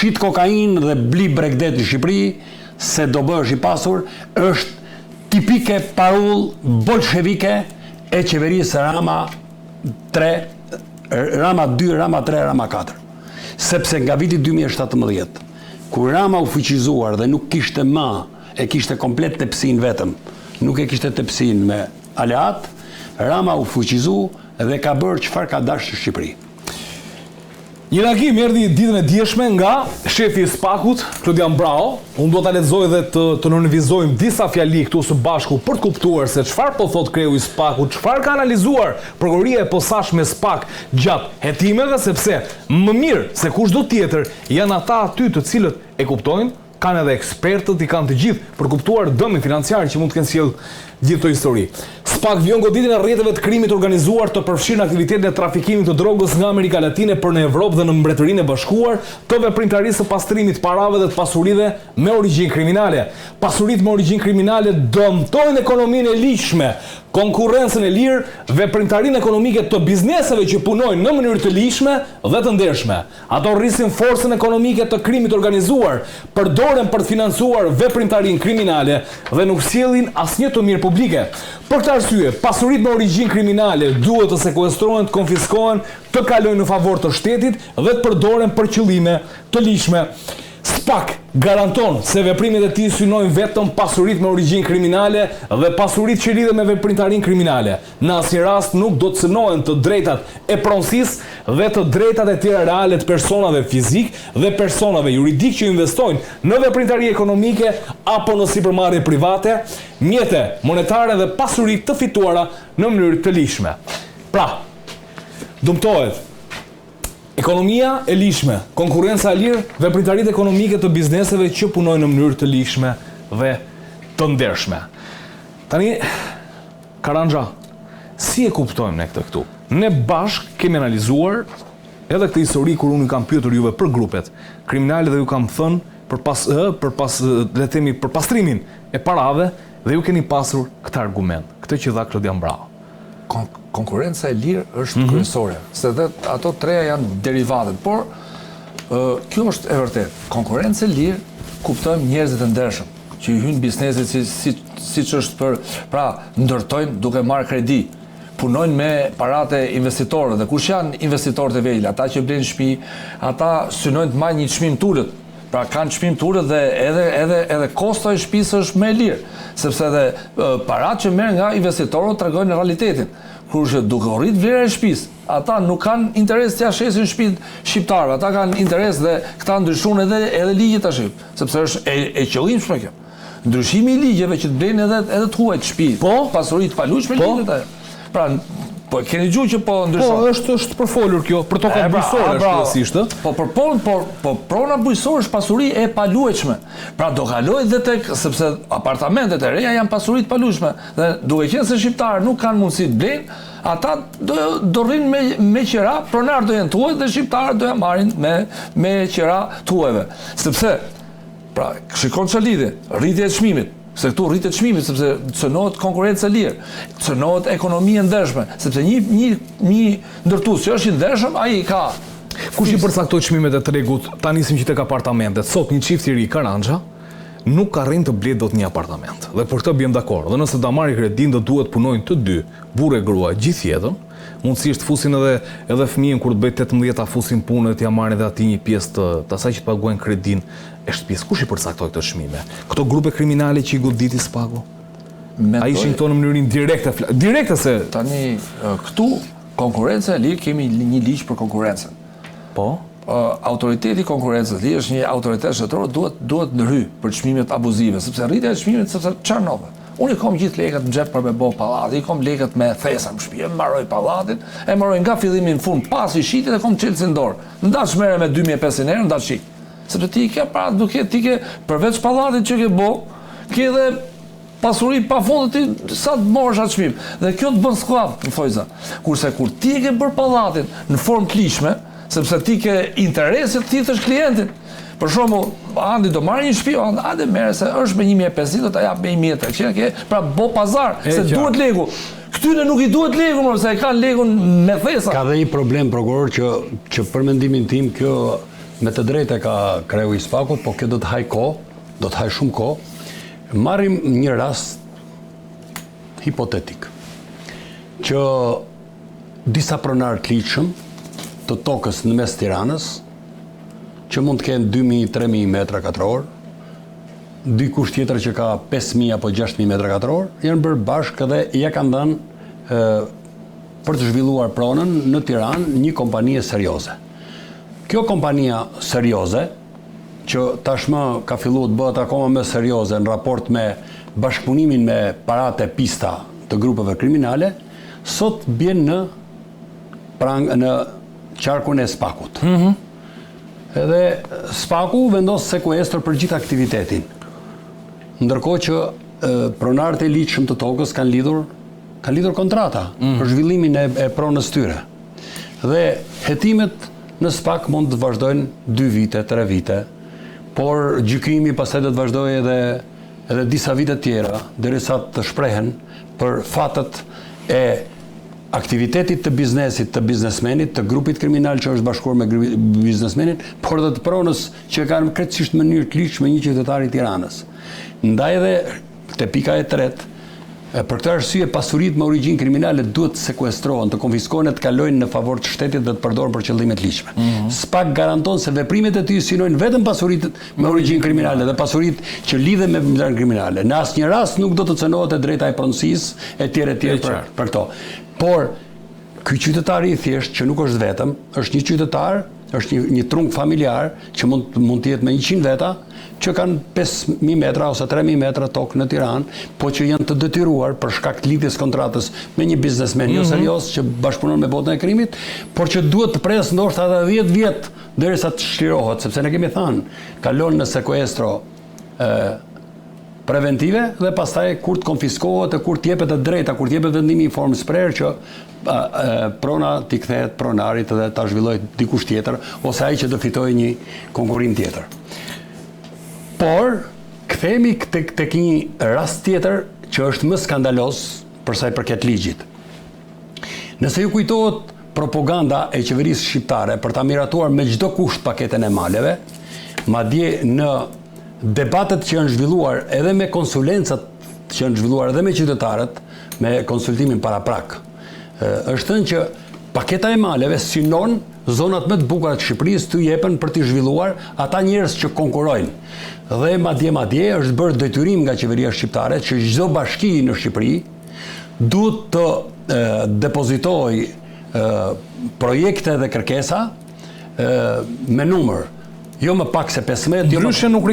shit kokain dhe bli bregdet në Shqipëri, se do bësh i pasur, është tipike parull bolshevike e qeverisë Rama 3, Rama 2, Rama 3, Rama 4. Sepse nga viti 2017, kur Rama u fuqizuar dhe nuk kishte më, e kishte komplet tepsin vetëm, nuk e kishte tepsin me aleat, Rama u fuqizu dhe ka bërë çfarë ka dashur në Shqipëri. Një reagim erdhi ditën e dieshme nga shefi i SPAK-ut, Klodian Brao. Unë do ta lexoj dhe të nënvizojmë disa fjali këtu së bashku për të kuptuar se çfarë po thot kreu i SPAK-ut, çfarë ka analizuar prokuroria e posaçme SPAK gjatë hetimeve, sepse më mirë se kushdo tjetër janë ata aty të cilët e kuptojnë, kanë edhe ekspertët, i kanë të gjithë për kuptuar dëmin financiar që mund të kenë sjell gjithë këtë histori. SPAK vjon goditjen e rrjeteve të krimit organizuar të përfshirë në aktivitetin e trafikimit të drogës nga Amerika Latine për në Evropë dhe në Mbretërinë e Bashkuar, të veprimtarisë së pastrimit parave dhe të pasurive me origjinë kriminale. Pasuritë me origjinë kriminale dëmtojnë ekonominë e ligjshme, konkurrencën e lirë, veprimtarinë ekonomike të bizneseve që punojnë në mënyrë të ligjshme dhe të ndershme. Ato rrisin forcën ekonomike të krimit organizuar, përdoren për të financuar veprimtarinë kriminale dhe nuk sjellin asnjë të mirë publike. Për këtë arsye, pasuritë me origjinë kriminale duhet të sekuestrohen, të konfiskohen, të kalojnë në favor të shtetit dhe të përdoren për qëllime të ligjshme. SPAK garanton se veprimet e tij synojnë vetëm pasuritë me origjinë kriminale dhe pasuritë që lidhen me veprimtarinë kriminale. Në asnjë rast nuk do të synohen të drejtat e pronësisë dhe të drejtat e tjera reale të personave fizik dhe personave juridik që investojnë në veprimtari ekonomike apo në sipërmarrje private, mjete monetare dhe pasuri të fituara në mënyrë të ligjshme. Pra, dëmtohet ekonomia e ligjshme, konkurrenca e lirë, veprimtaritë ekonomike të bizneseve që punojnë në mënyrë të ligjshme dhe të ndershme. Tani, Karanja, si e kuptojmë ne këtë këtu? Ne bashk kemi analizuar edhe këtë histori kur unë kam pyetur juve për grupet kriminale dhe ju kam thënë për pastrimin e parave dhe ju keni pasur këtë argument, këtë që dha Klodian Brao. Konkurenca e lirë është kryesore, se dhe ato treja janë derivatet, por kjo është e vërtet. Konkurenca e lirë kuptojmë njerëzit e ndershëm, që i hynë biznesit si që është për, pra, ndërtojnë duke marrë kredi, punojnë me parate investitorët, dhe kush janë investitorët e vejle, ata që blenë shtëpi, ata synojnë të marrë një çmim të ulët, pra kanë çmim të ulët dhe edhe kosto e shtëpisë është më e lirë, sepse edhe paratë që merr nga investitorët tregojnë realitetin. Kurse duke rrit vlera e shtëpisë, ata nuk kanë interes të ja shesin shtëpitë shqiptarëve, ata kanë interes dhe këta ndryshon edhe ligjet tash, sepse është e qëllimshme kjo. Ndryshimi i ligjeve që të blenë edhe të huajt shtëpi, pasuri të paluajtshme ligjet ajo. Pra, po keni gjuhë që po ndryshon. Po, është përfolur kjo, për tokat bujësore është kryesisht. Po prona bujësore është pasuri e paluajtshme. Pra do kaloj dhe tek, sepse apartamentet e reja janë pasuri të paluajtshme dhe duke qenë se shqiptarë nuk kanë mundësi të blejnë, ata do rrinë me qera, pronarë do jenë të huaj dhe shqiptarë do ja marrin me qera të huajve. Sepse, pra, shikon që lidhje, rritje e çmimit. Se këtu rritet çmimi sepse cënohet konkurrencë e lirë, cënohet ekonomia e ndershme, sepse një ndërtues që është i ndershëm, ai ka. Kush i përcaktoi çmimet e tregut? Ta nisim që tek apartamentet. Sot një çift i ri Karanja nuk arrin të blejë dot një apartament. Dhe për këtë bjem dakord. Dhe nëse ta marrë kredin do duhet punojnë të dy, burrë e grua, gjithë jetën. Mundësisht fusin edhe fëmijën kur të bëjë 18 ta fusin punën dhe t'ia marrin edhe atij një pjesë të asaj që paguajnë kredin e shtëpisë. Kush i përcaktoi këto çmime? Këto grupe kriminale që i goditi SPAK-u? A ishin këto në mënyrë direkte se tani këtu konkurrenca e lirë, kemi një ligj për konkurrencën. Po? Autoriteti i konkurrencës lirë është një autoritet shtetëror, duhet ndërhy për çmimet abuzive, sepse rritja e çmimit sepse çfarë nove. Unë i kom gjithë lekët në xhep për me bo pallati, i kom lekët me thesa në shtëpi, e mbaroj pallatin, e mbaroj nga fillimi në fund, pas i shitit e kom çelësi në dorë. Ndash merre me 2500 euro, ndash shik. Sepse ti ke para duke ti ke përveç pallatit që ke bo, ke edhe pasuri pafundit ti sa të morësh atë çmim. Dhe kjo të bën skllav në fojza. Kurse kur ti ke bër pallatin në formë të ligjshme, sepse ti ke interese të thithësh klientin. Për shembull, Andi do marrë një shtëpi, Andi merr se është me 1500, do ta jap me 1300, pra bo pazar, se duhet legu. Këtyre nuk i duhet legu, se e kanë legun me thesa. Ka dhe një problem prokuror që për mendimin tim kjo me të drejtë ka kreu i Spakut, po kjo do të haj kohë, do të haj shumë kohë. Marrim një rast hipotetik, që disa pronarë të ligjshëm të tokës në mes Tiranës, që mund të kenë 2.000-3.000 metra katror, dikush tjetër që ka 5.000 apo 6.000 metra katror, janë bërë bashkë dhe ja kanë dhënë për të zhvilluar pronën në Tiranë një kompanie serioze. Kjo kompania serioze, që tashmë ka filluar të bëhet akoma më serioze në raport me bashkëpunimin me paratë e pista të grupeve kriminale, sot bjen në qarkun e Spakut. Edhe Spaku vendos sekuestër për gjithë aktivitetin. Ndërkohë që pronarët e ligjshëm të tokës kanë lidhur kontrata për zhvillimin e pronës tyre. Dhe hetimet në Spak mund të vazhdojnë 2 vite, 3 vite, por gjykimi pastaj do të vazhdojë edhe disa vite tjera, derisa të shprehen për fatët e aktivitetit të biznesit, të biznesmenit, të grupit kriminal që është bashkuar me biznesmenin, por dhe të pronës që kanë krejtësisht në mënyrë të ligjshme një qytetar i Tiranës. Ndaj edhe te pika e tretë, për këtë arsye pasuritë me origjinë kriminale duhet të sekuestrohen, të konfiskohen e të kalojnë në favor të shtetit dhe të përdoren për qëllime të ligjshme. Spak garanton se veprimet e tij synojnë vetëm pasuritë me origjinë kriminale dhe pasuritë që lidhen me veprat kriminale. Në asnjë rast nuk do të cënohet e drejta e pronësisë etj për këto. Por ky qytetar i thjesht që nuk është vetëm, është një qytetar, është një trung familjar që mund të jetë me 100 veta, që kanë 5.000 metra ose 3.000 metra tokë në Tiranë, po që janë të detyruar për shkak të lidhjes kontratës me një biznesmen jo serioz që bashkëpunon me botën e krimit, por që duhet të presë ndoshta edhe 10 vjet derisa të shlirohet, sepse ne kemi thënë, kalon në sekuestro preventive dhe pastaj kur të konfiskohet e kur të jepet e drejta, kur të jepet vendimi i formës prerë që prona t'i kthehet pronarit dhe ta zhvilloj dikush tjetër ose ai që do fitojë një konkurrim tjetër. Por kthehemi tek një rast tjetër që është më skandaloz për sa i përket ligjit. Nëse ju kujtohet propaganda e qeverisë shqiptare për ta miratuar me çdo kusht paketën e maleve, madje në debatet që janë zhvilluar edhe me konsulencat që janë zhvilluar edhe me qytetarët, me konsultimin paraprak, është thënë që paketa e maleve synon zonat më të bukura të Shqipërisë të jepen për të zhvilluar ata njerëz që konkurrojnë. Dhe madje është bërë detyrim nga qeveria shqiptare që çdo bashki në Shqipëri duhet të depozitojë projekte dhe kërkesa me numër. Jo më pak se 15. Ndryshe nuk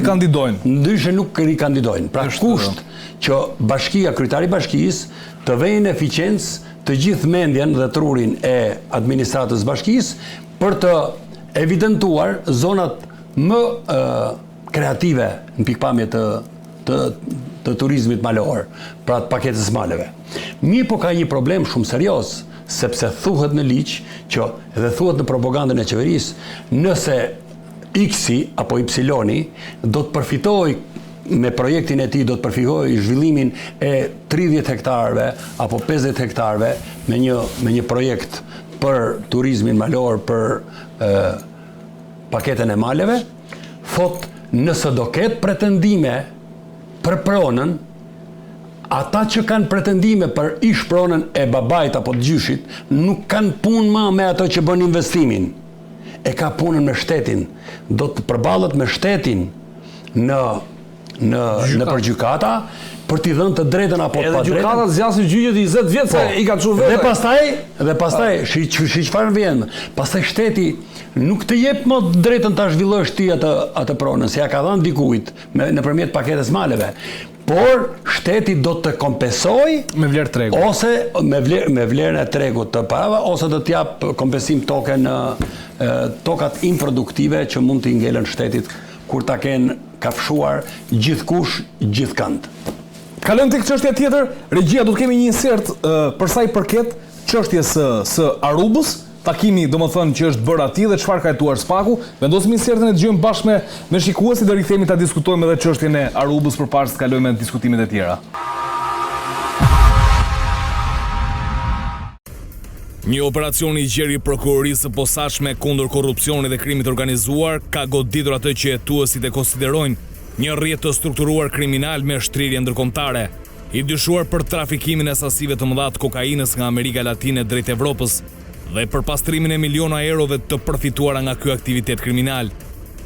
rikandidojnë. Pra kusht që bashkia, kryetari i bashkisë të vënë në eficiencë të gjithë mendjen dhe trurin e administratës bashkisë për të evidentuar zonat më kreative në pikpamje të turizmit malor, pra të paketës maleve. Mirë po ka një problem shumë serioz, sepse thuhet në ligj që edhe thuhet në propagandën e qeverisë, nëse X-i apo Y-i do të përfitoj me projektin e tij, do të përfitoj zhvillimin e 30 hektarëve apo 50 hektarëve me një projekt për turizmin malor, për paketën e maleve, thot nëse do ketë pretendime për pronën, ata që kanë pretendime për ish pronën e babait apo të gjyshit, nuk kanë punë më me ato që bën investimin. E ka punën me shtetin, do të përballet me shtetin në përgjykata për t'i dhënë të drejtën apo të padrejtën. Edhe gjykata zgjasin gjyqjet 20 vjet se i ka çuar vetë. Dhe pastaj çfarë vjen? Pastaj shteti nuk të jep më drejtën ta zhvillosh ti atë pronën, se ja ka dhënë dikujt nëpërmjet paketës maleve. Por shteti do të kompensoj me vlerë tregu ose me vlerën e tregut të parave, ose do t'jap kompensim toke në tokat improduktive që mund t'i ngelen shtetit kur ta kenë kafshuar gjithkush gjithkënd. Kalojmë tek çështja tjetër. Regjia, do të kemi një insert për sa i përket çështjes së Arubës, takimi domethënë që është bërë atij dhe çfarë ka hetuar Spaku. Vendosim insertin e dëgjojmë bashkë me shikuesit dhe rikthehemi ta diskutojmë edhe çështjen e Arubës përpara se të kalojmë në diskutimet e tjera. Një operacion i gjerë i prokurorisë së posaçme kundër korrupsionit dhe krimit organizuar ka goditur atë që hetuesit e konsiderojnë një rrjet të strukturuar kriminal me shtrirje ndërkombëtare, i dyshuar për trafikimin e sasive të mëdha të kokainës nga Amerika Latine drejt Evropës dhe për pastrimin e miliona eurove të përfituara nga ky aktivitet kriminal.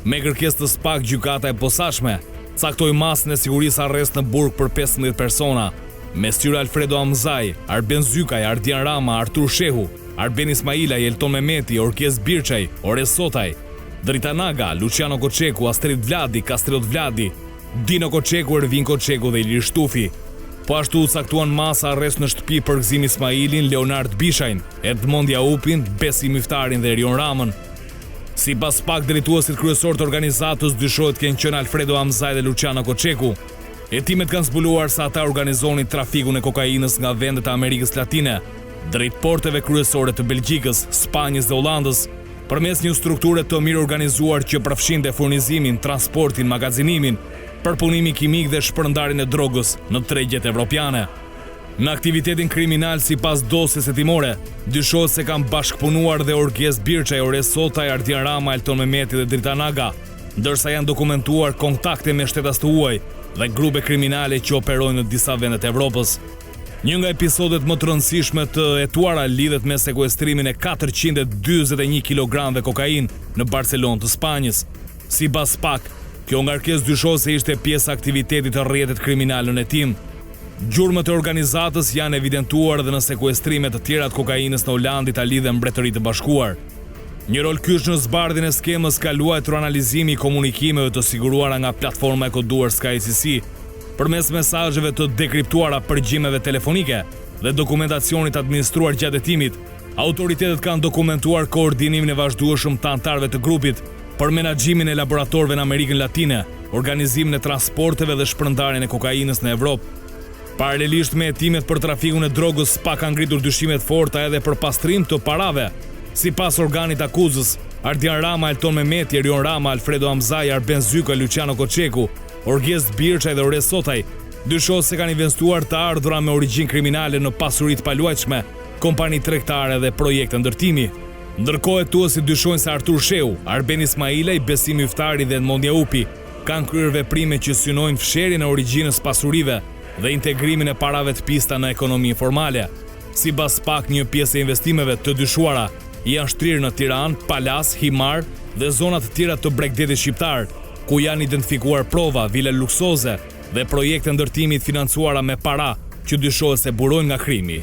Me kërkesë të SPAK, gjykata e posaçme caktoi masën e sigurisë arrest në burg për 15 persona, mes tyre Alfredo Amzaj, Arben Zykaj, Ardian Rama, Artur Shehu, Arben Ismailaj, Elton Mehmeti, Orkes Birçaj, Ores Sotaj, Drita Naga, Luciano Koçeku, Astrid Vladi, Kastriot Vladi, Dino Koçeku, Ervin Koçeku dhe Ilir Shtufi. Po ashtu caktuan masa arrest në shtëpi për Gzim Ismailin, Leonard Bishajn, Edmond Jaupin, Besim Iftarin dhe Erion Ramën. Sipas SPAK, drejtuesit kryesor të organizatës dyshohet kënë qenë Alfredo Amzaj dhe Luciano Koçeku. Hetimet kanë zbuluar se ata organizonin trafikun e kokainës nga vendet e Amerikës Latine, drejt porteve kryesore të Belgjikës, Spanjës dhe Hollandës, përmes një strukture të mirë organizuar që përfshinte furnizimin, transportin, magazinimin, përpunimi kimik dhe shpërndarjen e drogës në tregjet evropiane. Në aktivitetin kriminal sipas dosjes hetimore, dyshohet se kanë bashkëpunuar dhe Orkes Birçaj, Ores Sotaj, Ardian Rama, Elton Mehmeti dhe Drita Naga, ndërsa janë dokumentuar kontakte me shtetas të huaj dhe grupe kriminale që operojnë në disa vende të Evropës. Një nga episodet më të rëndësishme të hetuara lidhet me sekuestrimin e 441 kg kokain në Barcelonë të Spanjës. Sipas SPAK, kjo ngarkesë dyshohet se ishte pjesë e aktivitetit të rrjetit kriminal në hetim. Gjurmët e organizatës janë evidentuar dhe në sekuestrime të tjera të kokainës në Holandë, Itali dhe Mbretërinë të Bashkuar. Një rol kyç në zbardhjen e skemës ka luajtur analizimi i komunikimeve të siguruara nga platforma e koduar SkyCC, përmes mesazheve të dekriptuara përgjimeve telefonike dhe dokumentacionit administruar gjatë hetimit. Autoritetet kanë dokumentuar koordinimin e vazhdueshëm të anëtarëve të grupit për menaxhimin e laboratorëve në Amerikën Latine, organizimin e transporteve dhe shpërndarjen e kokainës në Evropë. Paralelisht me hetimet për trafikun e drogës, SPAK ka ngritur dyshimet forta edhe për pastrim të parave. Sipas organit akuzës, Ardian Rama, Elton Mehmeti, Erion Rama, Alfredo Amzaj, Arben Zykaj, Luciano Koçeku, Orkes Birçaj dhe Ores Sotaj dyshohet se kanë investuar të ardhura me origjinë kriminale në pasuri të paluajtshme, kompani tregtare dhe projekte ndërtimi. Ndërkohë hetuesit dyshojnë se Artur Shehu, Arben Ismailaj, Besim Iftari dhe Edmond Jaupi kanë kryer veprime që synojnë fshirjen e origjinës pasurive dhe integrimin e parave të pista në ekonomi informale. Sipas SPAK, një pjesë e investimeve të dyshuara janë shtrirë në Tiranë, Palas, Himar dhe zona të tjera të Bregdetit shqiptar, ku janë identifikuar prova, vile luksoze dhe projekte ndërtimi të financuara me para që dyshohet se burojnë nga krimi.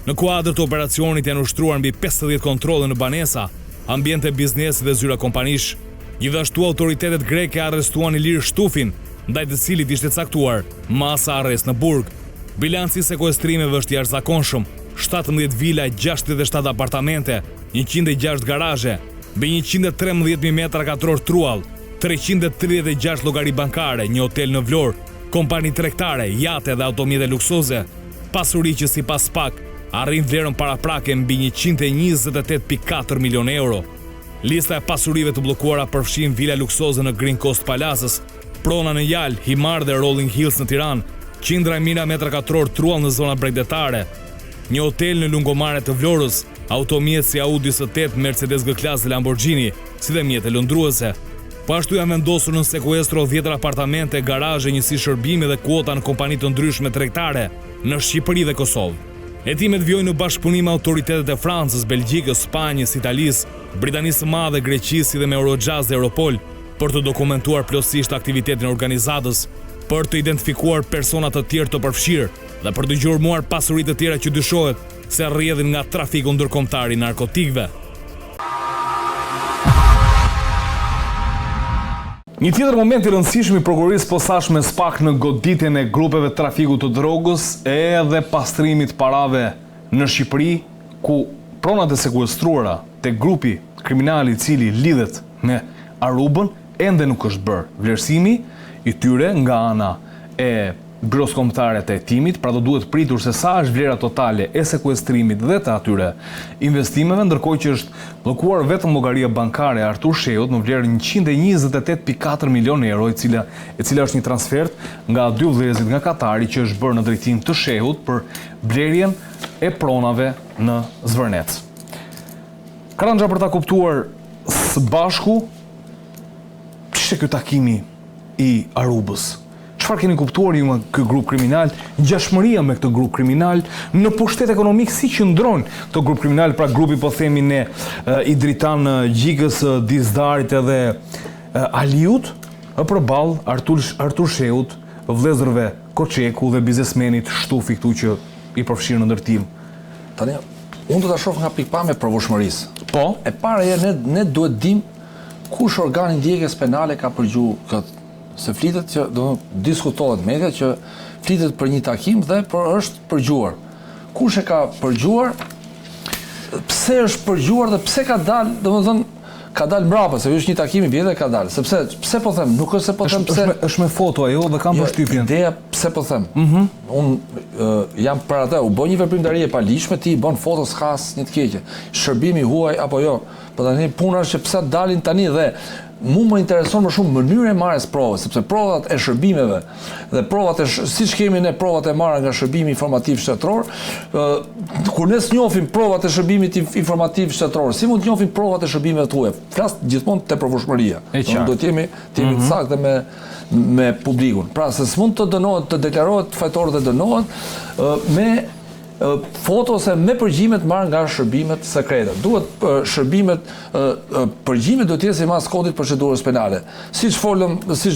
Në kuadër të operacionit janë ushtruar mbi 50 kontrolle në banesa, ambiente biznesi dhe zyra kompanish. Gjithashtu autoritetet greke arrestuan Ilir Shtufin, ndaj të cilit ishte caktuar masa arrest në burg. Bilanci i sekuestrimeve është i jashtëzakonshëm: 17 vila, 67 apartamente, 106 garazhe, mbi 113.000 metra katror truall, 336 llogari bankare, një hotel në Vlorë, kompani tregtare, jate dhe automjete luksoze. Pasuri që sipas SPAK arrin vlerën paraprake mbi 128.4 milion euro. Lista e pasurive të bllokuara përfshin vila luksoze në Green Coast Palaces, prona në Jal, Himar dhe Rolling Hills në Tiranë, qindra e mijëra metra katror truall në zona bregdetare, një hotel në lungomare të Vlorës, automjet si Audi S8, Mercedes G-Class dhe Lamborghini, si dhe mjete lëndruese. Po ashtu janë vendosur në sekuestro 10 apartamente, garazhe, njësi shërbime dhe kuota në kompani të ndryshme tregtare në Shqipëri dhe Kosovë. Hetimet vjojnë në bashkëpunim me autoritetet e Francës, Belgjikës, Spanjës, Italisë, Britanisë së Madhe, Greqisë dhe me Eurojust dhe Europol për të dokumentuar plotësisht aktivitetin e organizatës, për të identifikuar persona të tjerë të përfshirë dhe për të gjurmuar pasuritë të tjera që dyshohet se rrjedhin nga trafiku ndërkombëtar i narkotikëve. Një tjetër moment i rëndësishëm i prokurorisë posaçme SPAK në goditjen e grupeve trafikut të drogës edhe pastrimit parave në Shqipëri, ku pronat e sekuestruara te grupi kriminal i cili lidhet me Arubën ende nuk është bërë vlerësimi i tyre nga ana e Byros Kombëtare të Hetimit, pra do duhet pritur se sa është vlera totale e sekuestrimit dhe të atyre investimeve, ndërkohë që është bllokuar vetëm llogaria bankare e Artur Shehut në vlerë 128.4 milion euro, e cila është një transfert nga dy vëllezërit nga Katari që është bërë në drejtim të Shehut për blerjen e pronave në Zvërnet. Karandxha, për ta kuptuar së bashku, ç'është ky takimi i Arubës? Çfarë keni kuptuar ju me ky grup kriminal, ngjashmëria me këtë grup kriminal, në pushtet ekonomik si qëndron këtë grup kriminal, pra grupi po themi ne i Dritan Gjikës, Dizdarit edhe Aliut, përballë Artur Sheut, vëllezërve Koçeku dhe biznesmenit Shtufi këtu që i përfshirë në ndërtim. Tani, unë do ta shoh nga pikpamja e provueshmërisë. Po. E para ne duhet dim kush organi ndjekjes penale ka përgjuar këtë. Se flitet që diskutohet media që flitet për një takim dhe është përgjuar. Kush e ka përgjuar? Pse është përgjuar dhe pse ka dalë, domethënë ka dalë mbrapa, se është një takim i vjetër ka dalë. Sepse pse po them, nuk është se po them pse është me foto ajo dhe kam përshtypjen. Ideja pse po them. Unë jam për atë, u bë një veprimtari e paligjshme, ti i bën foto s'ka asnjë të keqe. Shërbimi huaj apo jo. Po tani puna është që pse dalin tani dhe mu më intereson më shumë mënyra e marrjes provës, sepse provat e shërbimeve dhe provat siç kemi ne provat e marra nga shërbimi informativ shtetëror, kur ne s'njohim provat e shërbimit informativ shtetëror, si mund të njohim provat e shërbimeve tuaja? Flas gjithmonë te provueshmëria. Do të jemi të saktë me publikun. Pra se s'mund të dënohet, të deklarohet fajtor dhe dënohet me foto ose me përgjimet marrë nga shërbimet sekrete. Duhet përgjimet do të jetë sipas kodit procedurës penale. Siç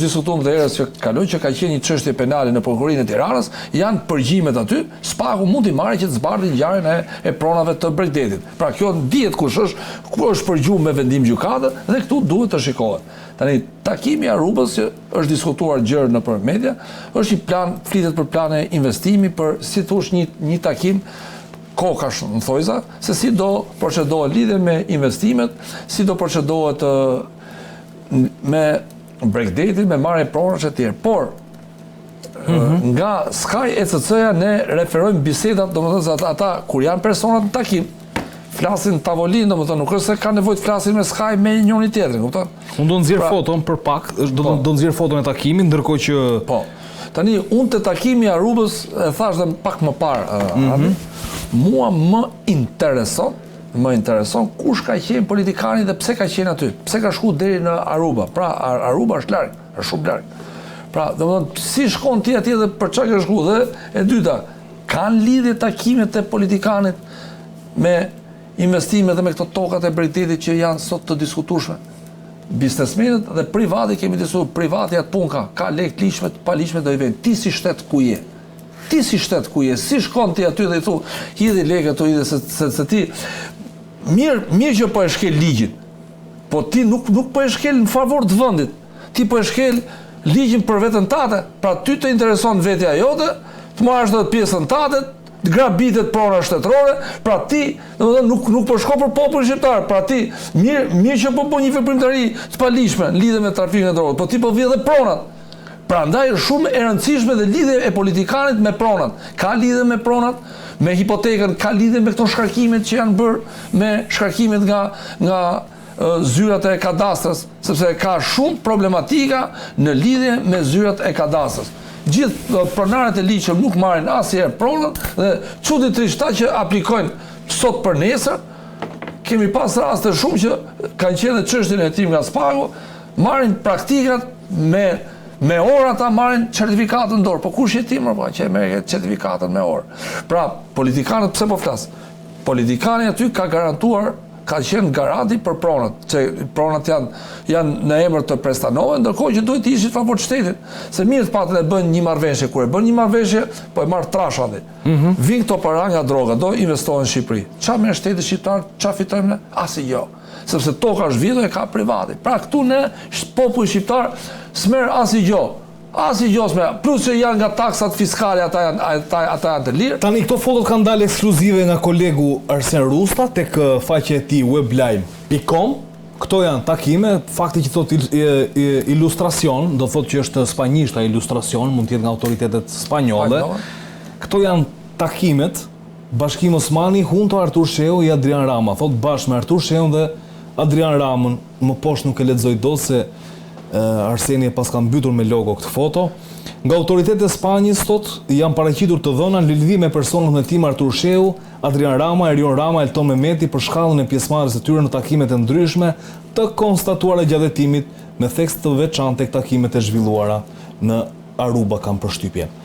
diskutuam dhe herës që kaloi që ka qenë një çështje penale në prokurorinë e Tiranës, janë përgjimet aty, spaku mund t'i marrë që të zbardhin ngjarjen e pronave të Bregdetit. Pra kjo dihet kush është përgjuar me vendim gjykate dhe këtu duhet të shikohet. Tani, takimi i Arubës që është diskutuar gjërë nëpër media, është një plan, flitet për plane investimi, për si thosh një takim kokash, në thojza, se si do procedohet lidhje me investimet, si do procedohet me Bregdetin, me marrje pronash e tjerë. Por, nga Sky ECC-ja ne referojmë bisedat, domethënë ata kur janë personat në takim, flasin tavolinë, domethënë nuk është se ka nevojë të flasin me Sky me njëri tjetrin, kupton? Unë do nxjerr foton për pak, do nxjerr foton e takimit, ndërkohë që po. Tani unë te takimi i Arubës e thash dhe pak më parë, mua më intereson kush ka qenë politikani dhe pse ka qenë aty, pse ka shkuar deri në Aruba. Pra Aruba është larg, është shumë larg. Pra, domethënë si shkon ti atje dhe për çka ke shkuar? Dhe e dyta, kanë lidhje takimet e politikanit me investimet dhe me këto tokat e Bregdetit që janë sot të diskutueshme. Biznesmenët dhe privati kemi diskutuar, privati atë punë ka lek ligjshme, pa ligjshme do i vjen. Ti si shtet ku je? Ti si shtet ku je? Si shkon ti aty dhe i thu, hidhi lekë ato hidhi se ti mirë që po e shkel ligjin. Po ti nuk po e shkel në favor të vendit. Ti po e shkel ligjin për veten tate. Pra ty të intereson vetja jote, të marrësh dot pjesën tate, të grabitet prona shtetërore, pra ti, domethënë nuk po shko për popullin shqiptar, pra ti mirë që po bën një veprimtari të paligjshme lidhje me trafikun e drogës, po ti po vjedh edhe pronat. Prandaj është shumë e rëndësishme dhe lidhja e politikanit me pronat. Ka lidhje me pronat, me hipotekën, ka lidhje me këto shkarkimet që janë bërë, me shkarkimet nga zyrat e kadastrës, sepse ka shumë problematika në lidhje me zyrat e kadastrës. Gjithë pronarët e ligjshëm nuk marrin asnjëherë pronën dhe çuditërisht ata që aplikojnë sot për nesër, kemi pas raste shumë që kanë qenë çështjen e tim nga spaku, marrin praktikat me orë ata marrin certifikatën në dorë. Po kush je ti më pa që merr certifikatën me orë? Pra, politikanët pse po flas? Politikani aty ka garantuar, ka qenë garanti për pronat, që pronat janë në emër të prestanove, ndërkohë që duhet të ishin favor shtetit. Se mirë të patën e bën një marrëveshje, kur e bën një marrëveshje, po e marr trashati. Vin këto para nga droga, do investohen në Shqipëri. Çfarë merr shteti shqiptar, çfarë fitojmë ne? Asgjë. Sepse toka është vjedhur e ka privati. Pra këtu ne populli shqiptar s'merr asgjë. Plus që janë nga taksat fiskale, ata janë të lirë. Tani këto fotot kanë dalë ekskluzive nga kolegu Arsen Rusta tek faqja e tij webline.com. Këto janë takime, fakti që thot ilustracion, do thot që është spanjisht ilustracion, mund të jetë nga autoritetet spanjolle. Këto janë takimet Bashkim Osmani, Hunto Artur Sheu i Adrian Rama. Thot bashkë me Artur Sheun dhe Adrian Ramën, më poshtë nuk e lexoj dot se Arseni pas ka mbytur me logo këtë foto. Nga autoritetet e Spanjës janë paraqitur të dhëna në lidhje me personat në tim Artur Sheu, Adrian Rama, Erion Rama, Elton Mehmeti për shkallën e pjesëmarrjes së tyre në takimet e ndryshme të konstatuara gjatë hetimit me theks të veçantë tek takimet e zhvilluara në Aruba, kam përshtypjen.